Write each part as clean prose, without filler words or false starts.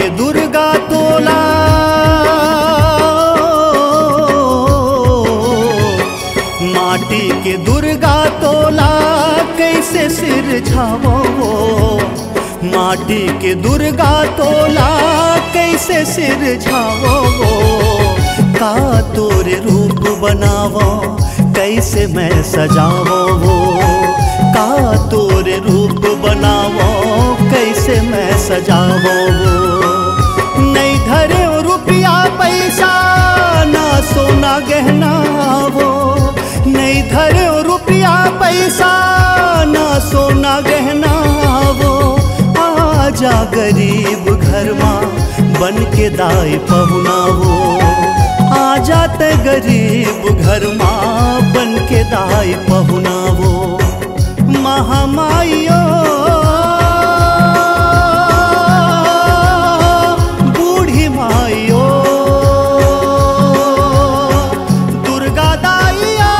के दुर्गा तोला, माटी के दुर्गा तोला कैसे सिरझावो, माटी के दुर्गा तोला कैसे सिरझावो, का तोरे रूप बनावो कैसे मैं सजावो, का तोरे रूप बनावो कैसे मैं सजावो। नहीं धरे रुपया पैसा ना सोना गहना वो, नहीं धरे रुपया पैसा ना सोना गहना वो, आजा गरीब घर माँ बन के दाई पहुना वो, आजा ते गरीब घर माँ बन के दाई पहुना वो। महामाइयो बूढ़ी माइयो दुर्गा दाइया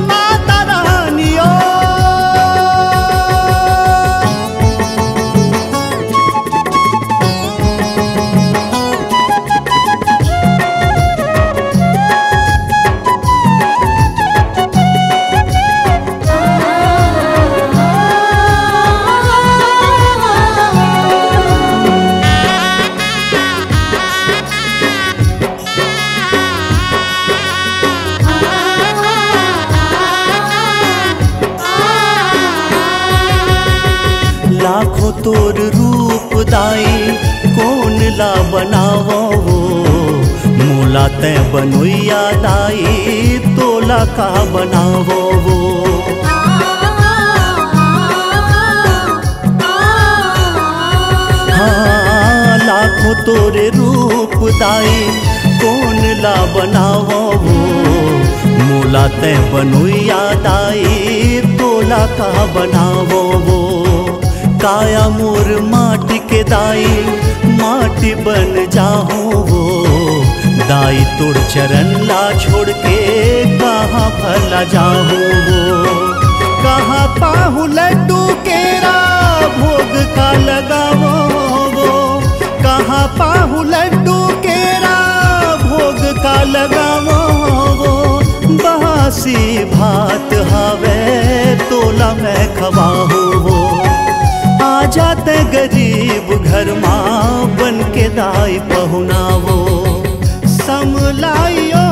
माता रानियो, लाखों तोर रूप दाई कौन ला बनावो वो, मोला ते बनोइया दाई तोला का बनावो वो। हाँ लाखों तोरे रूप दाई कौन ला बनावो वो, मोला ते बनोइया दाई तोला का बनावो वो। काया मोर माटी के दाई माटी बन जाऊं वो, दाई तोड़ चरण ला छोड़ के कहाँ भला जाऊं वो, कहाँ पाहू लड्डू केरा भोग का लगावो वो, कहाँ पाहू लड्डू केरा भोग का लगावो वो, बासी भात हावे तोला मैं खवाहू वो, आजा ते गरीब घर माँ बन के दाई पहुना वो। समलाइयो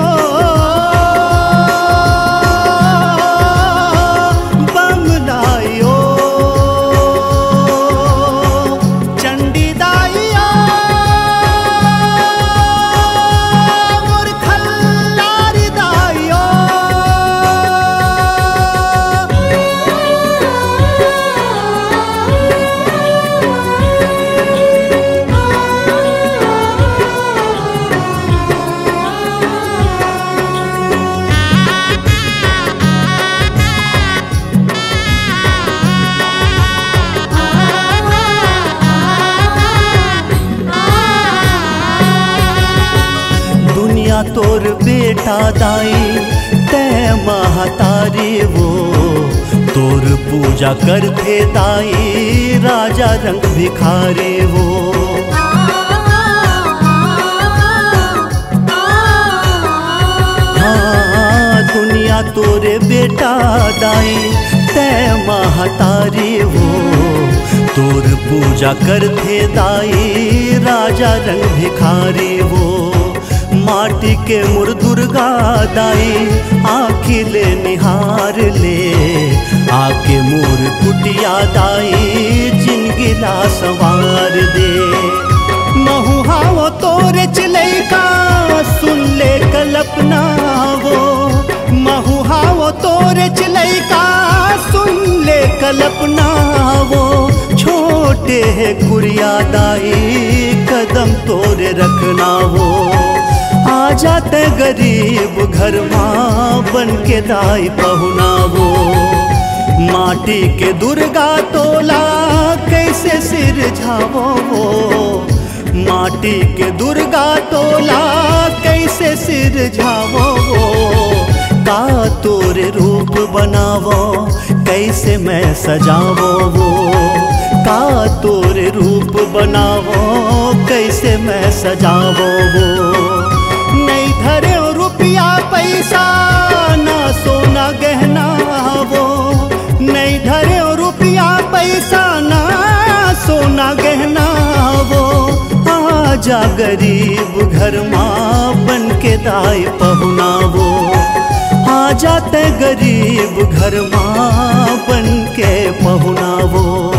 बमलाइयो चंडी दाइया मोर खल्लारी दाइयो, दुनिया तोर बेटा दाई ते महतारी वो, तोर पूजा करते दाई राजा रंग भिखारी वो। हाँ दुनिया तोरे बेटा दाई ते महतारी वो, तोर पूजा करते दाई राजा रंग भिखारी वो। माटी के मोर दुर्गा दाई आँखी ले निहार ले, आके मोर कुटिया दाई जिंदगी ला संवार दे। महुहा वो तोरे चिलैका सुन ले कल्पना वो, महुहा वो तोरे चिलैका सुन ले कल्पना वो, छोटे है कुरिया दाई कदम तोरे रखना वो, आजा ते गरीब घर माँ बन के दाई पहुना वो। माटी के दुर्गा तोला कैसे सिरझावो वो, माटी के दुर्गा तोला कैसे सिरझावो वो, का तोरे रूप बनावो कैसे मैं सजावो वो। बनावो कैसे मैं सजावो वो। नहीं धरे रुपया पैसा ना सोना गहना वो, नहीं धरे रुपया पैसा ना सोना गहना वो। आजा गरीब घर माँ बन के दाई पहुना वो, आ जाते गरीब घर माँ बन के पहुना वो।